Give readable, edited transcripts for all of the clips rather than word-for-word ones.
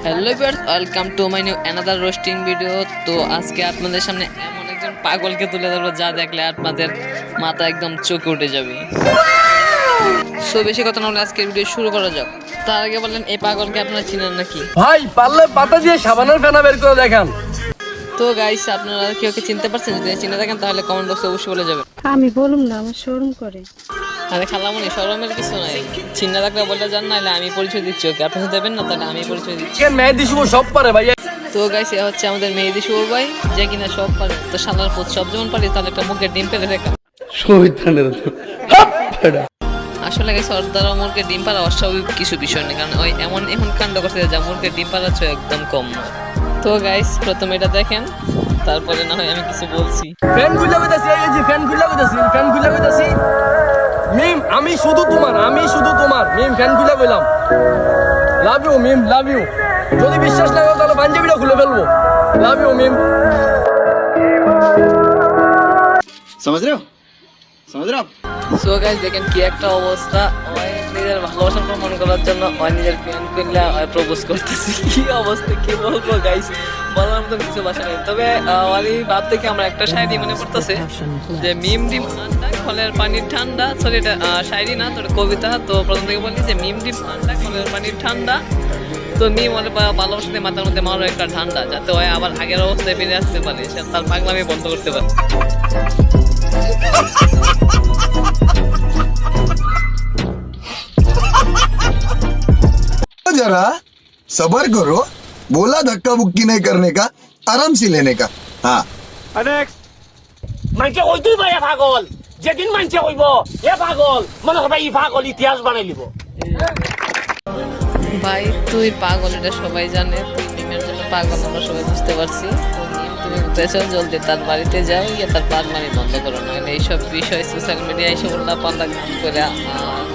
Hello viewers, welcome to my new another roasting video. তো আজকে আপনাদের সামনে এমন একজন পাগলকে তুলে ধরবো যা দেখলে আপনাদের মাথা একদম চোখে উঠে যাবে। সো বেশি কথা না বলে আজকের ভিডিও শুরু করা যাক। তার আগে বললেন এই পাগলকে আপনারা চিনেন নাকি? ভাই পারলে পাতা দিয়ে সাবানের ফেনা বের করে দেখান। তো গাইস, আপনারা কেউ চিনতে পারছেন? যদি চিনে থাকেন তাহলে কমেন্ট বক্সে অবশ্যই বলে যাবেন। আমি বলুম না, আমার শরম করে। আরে খালামণি, শরমের কিছু নাই, চিন্তা থাকলে বলে যান, নাহলে আমি পরিচয় দিচ্ছি। ওকে আপনি দেবেন না, তাহলে আমি পরিচয় দিচ্ছি। মেহেদি শুভ সব পারে ভাই। তো গাইস, এ হচ্ছে আমাদের মেহেদি শুভ ভাই, যে কিনা সব পারে। তো শালার পুত সব যেমন পারি, তাহলে একটা মুখে ডিম পেলে দেখা। আসলে গাইস, সর্দার মুরগির ডিম পাড়া অস্বাভাবিক কিছু বিষয় নেই, কারণ ওই এমন কাণ্ড করতে যা মুরগির ডিম পাড়াচ্ছ একদম কম নয়। তো গাইস, প্রথমে এটা দেখেন, তারপরে না হয় আমি কিছু বলছি। ফ্যান খুলে কইতাছি, এই যে ফ্যান খুলে কইতাছি মিম, আমি শুধু তোমার মিম, ফ্যান খুলে কইলাম love you meme, love you. যদি বিশ্বাস না করো তাহলে পাঞ্জাবিটা খুলে ফেলবো। লাভ ইউ মিম। समझ रहे हो সো গাইস, দেখেন কি একটা অবস্থা। ওই নিজের ভালোবাসা প্রমাণ করার জন্য ওই নিজের ফ্যান খুললে প্রপোজ করতেছি। কি অবস্থা, কি বলবো গাইস, বলার মতো কিছু ভাষা নেই। তবে ওই ভাব থেকে আমরা একটা শায়রি মনে পড়তেছে যে মিম ডিম আন্ডা কলের পানির ঠান্ডা। সরি, এটা শায়রি না, তোর কবিতা। তো প্রথম থেকে বলি যে মিম ডিম আন্ডা কলের পানির ঠান্ডা। তো মিম ওর ভালোবাসাতে মাথার মধ্যে মারো একটা ঠান্ডা, যাতে ওই আবার আগের অবস্থায় ফিরে আসতে পারে, সে তার পাগলামি বন্ধ করতে পারে। जरा सबर करो, बोला धक्का बुक्की नहीं करने का, आराम से लेने का। हाँ মানছে কইতুই ভাই পাগল, যেদিন মানছে কইব এ পাগল, মনে হবে এই পাগল ইতিহাস বানাই লিব। ভাই তুই পাগল, এটা সবাই জানে। তুই মিমের জন্য পাগল, আমরা সবাই বুঝতে পারছি। তো মিম, তুমি উঠেছ, জলদি তার বাড়িতে যাও, গিয়ে তার পাগলামি বন্ধ করো। নাহলে এইসব বিষয় সোশ্যাল মিডিয়ায় এসে উল্লা পাল্লা করে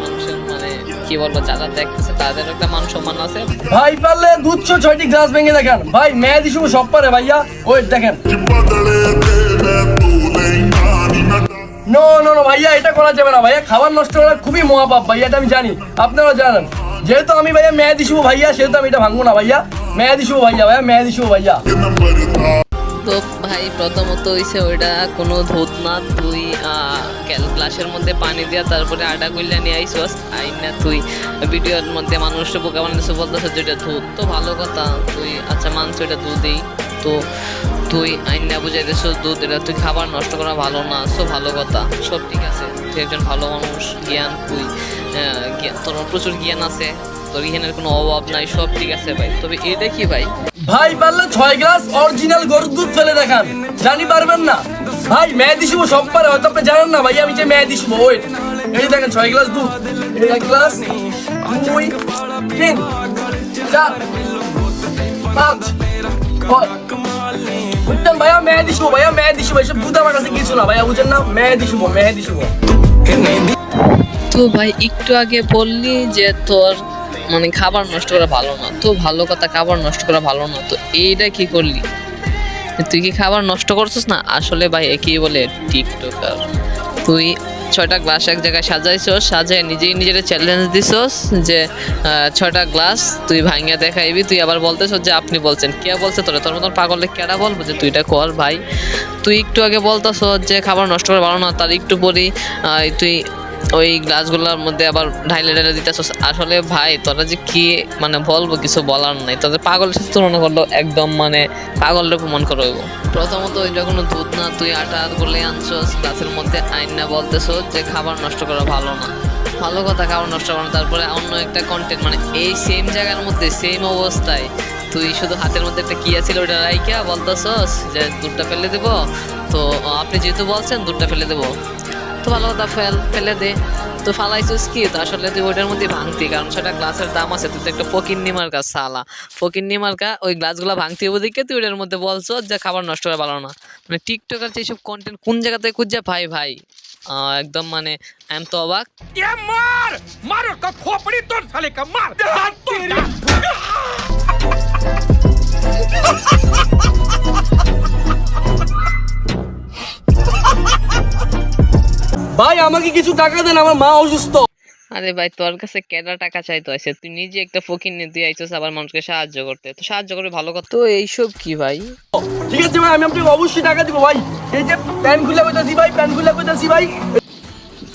মানুষের মানে কি বলবো, যারা দেখতেছে তাদের একটা মান সম্মান আছে। ভাই পারলে দুধ 6টি গ্লাস ভেঙে দেখান। ভাই মেহেদি শুভ সব পারে ভাইয়া। ওই দেখেন, নো নো নো ভাইয়া, এটা করা যাবে না ভাইয়া। খাবার নষ্ট করা খুবই মহাপাপ ভাইয়া, এটা আমি জানি, আপনারা জানেন। যেহেতু আমি ভাইয়া মেহেদি শুভ ভাইয়া, সেহেতু আমি এটা ভাঙবো না ভাইয়া। মেহেদি শুভ ভাইয়া, মেহেদি শুভ ভাইয়া। তো ভাই প্রথমত হইছে ওইটা কোনো ধুত না। তুই গ্লাসের মধ্যে পানি দিয়া তারপরে আটা কইলা নিয়ে আইসস, আইন না তুই ভিডিওর মধ্যে মানুষটা বোকা বানাইছো, বলতেছে যেটা ধুত। তো ভালো কথা, তুই আচ্ছা মানছো এটা দুধই। তো তুই আইন না বুঝাইতেছ দুধ, এটা তুই খাবার নষ্ট করা ভালো না। সো ভালো কথা, সব ঠিক আছে, তুই একজন ভালো মানুষ, জ্ঞান তুই তোর প্রচুর জ্ঞান আছে, তোর জ্ঞানের কোনো অভাব নাই, সব ঠিক আছে ভাই। তবে এটা কি ভাই, ভাই পারলে 6 গ্লাস অরিজিনাল গরুর দুধ ফেলে দেখান। জানি পারবেন না ভাই, মেহেদি শুভ সব পারে, হয়তো আপনি জানেন না ভাই। আমি যে মেহেদি শুভ, ওই এই দেখেন 6 গ্লাস দুধ, 1 গ্লাস 2 3 4 5 বুঝছেন ভাইয়া? মেহেদি শুভ ভাইয়া, মেহেদি শুভ। এসব দুধ আমার কাছে কিছু না ভাইয়া, বুঝছেন না? মেহেদি শুভ, মেহেদি শুভ। তো ভাই একটু আগে বললি যে তোর মানে খাবার নষ্ট করা ভালো না। তো ভালো কথা, খাবার নষ্ট করা ভালো না, তো এইটা কি করলি? তুই কি খাবার নষ্ট করছিস না? আসলে ভাই একই বলে টিকটকার। তুই 6টা গ্লাস এক জায়গায় সাজাইছস, সাজায় নিজের চ্যালেঞ্জ দিছস যে 6টা গ্লাস তুই ভাঙিয়া দেখাইবি। তুই আবার বলতেছ যে আপনি বলছেন, কে বলছে তোরা? তোর মতন পাগলে কেডা বলবো যে তুই এটা কর ভাই? তুই একটু আগে বলতেছ যে খাবার নষ্ট করা ভালো না, তার একটু পরেই তুই ওই গ্লাসগুলোর মধ্যে আবার ঢাইলে দিতেছস। আসলে ভাই তোরা যে কি মানে বলবো, কিছু বলার নাই। তোদের পাগলের সাথে তুলনা করলো একদম মানে পাগলের প্রমাণ করবো। প্রথমত ওইটা কোনো দুধ না, তুই আটা করলে আনছস গ্লাসের মধ্যে, আইন না বলতেছ যে খাবার নষ্ট করা ভালো না। ভালো কথা, খাবার নষ্ট করা। তারপরে অন্য একটা কন্টেন্ট মানে এই সেম জায়গার মধ্যে সেম অবস্থায় তুই শুধু হাতের মধ্যে একটা কি আছিল ওইটা রাইকা বলতেছস যে দুধটা ফেলে দেবো। তো আপনি যেহেতু বলছেন দুধটা ফেলে দেবো, তো ভালো কথা, ফেলে দে। তো ফালাইছিস কি? তো আসলে তুই ওইটার মধ্যে ভাঙতি, কারণ সেটা গ্লাসের দাম আছে। তুই তো একটা ফকিন্নি মার্কা সালা, ফকিন্নি মার্কা। ওই গ্লাসগুলো ভাঙতি হবো দিকে তুই ওইটার মধ্যে বলছো যে খাবার নষ্ট করা ভালো না। মানে টিকটকার যে এইসব কন্টেন্ট কোন জায়গা থেকে খুঁজছে ভাই একদম মানে আমি তো অবাক। এ মার মার কা খোপড়ি তোর সালে কা মার। ভাই আমাকে কিছু টাকা দেন, আমার মা অসুস্থ। আরে ভাই তোর কাছে কেডা টাকা চাইতো আছে, তুই নিজে একটা ফকির নিয়ে তুই আইছস আবার মানুষকে সাহায্য করতে, তো সাহায্য করে ভালো কথা। তো এইসব কি ভাই? ঠিক আছে ভাই, আমি আপনাকে অবশ্যই টাকা দিব ভাই। এই যে প্যান খুলে কইতাছি ভাই, প্যান খুলে কইতাছি ভাই।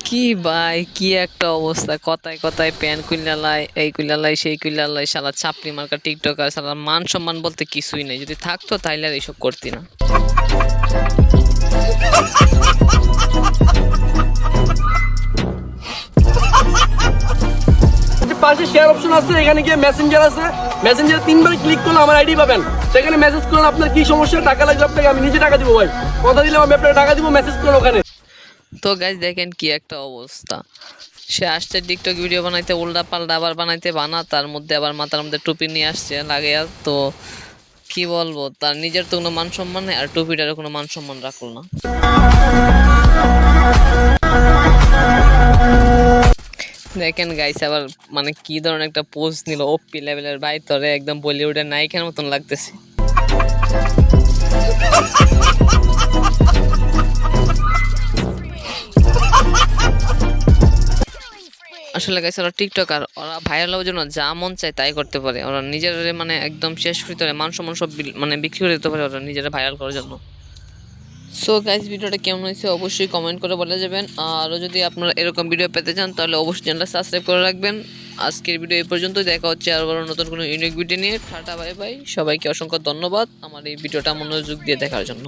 কি ভাই কি একটা অবস্থা, কথায় কথায় প্যান কুইলালাই, এই কুইলালাই, সেই কুইলালাই, শালা চাপড়ি মার্কা টিকটকার, শালা মান সম্মান বলতে কিছুই নেই। যদি থাকতো তাইলে আর এইসব করতি না। পাশে শেয়ার অপশন আছে, এখানে গিয়ে মেসেঞ্জার আছে, মেসেঞ্জারে 3বার ক্লিক করলে আমার আইডি পাবেন। সেখানে মেসেজ করুন আপনার কি সমস্যা, টাকা লাগবে আপনাকে, আমি নিজে টাকা দিব ভাই, কথা দিলাম আমি আপনাকে টাকা দিব, মেসেজ করুন ওখানে। তো গাইজ দেখেন কি একটা অবস্থা, সে আসছে টিকটক ভিডিও বানাইতে, উল্টা পাল্টা আবার বানাইতে বানা, তার মধ্যে আবার মাথার মধ্যে টুপি নিয়ে আসছে লাগে। তো কি বলবো, তার নিজের তো কোনো মান সম্মান নেই, আর টুপিটারও কোনো মান সম্মান রাখলো না। দেখেন গাইস আবার মানে কি ধরনের একটা পোজ নিল, ওপি লেভেলের ভাই, তোরে একদম বলিউডের নায়িকার মতন লাগতেছে। আসলে গাইস ওরা টিকটকার, ওরা ভাইরাল হওয়ার জন্য যা মন চায় তাই করতে পারে। ওরা নিজের মানে একদম শেষ ভিতরে মান সম্মান সব মানে বিক্রি করে দিতে পারে ওরা নিজেরা ভাইরাল করার জন্য। সো গাইস ভিডিওটা কেমন হয়েছে অবশ্যই কমেন্ট করে বলে যাবেন। আরও যদি আপনারা এরকম ভিডিও পেতে চান তাহলে অবশ্যই চ্যানেলটা সাবস্ক্রাইব করে রাখবেন। আজকের ভিডিও এই পর্যন্ত, দেখা হচ্ছে আর বড় নতুন কোনো ইউনিক ভিডিও নিয়ে। টাটা বাই বাই, সবাইকে অসংখ্য ধন্যবাদ আমার এই ভিডিওটা মনোযোগ দিয়ে দেখার জন্য।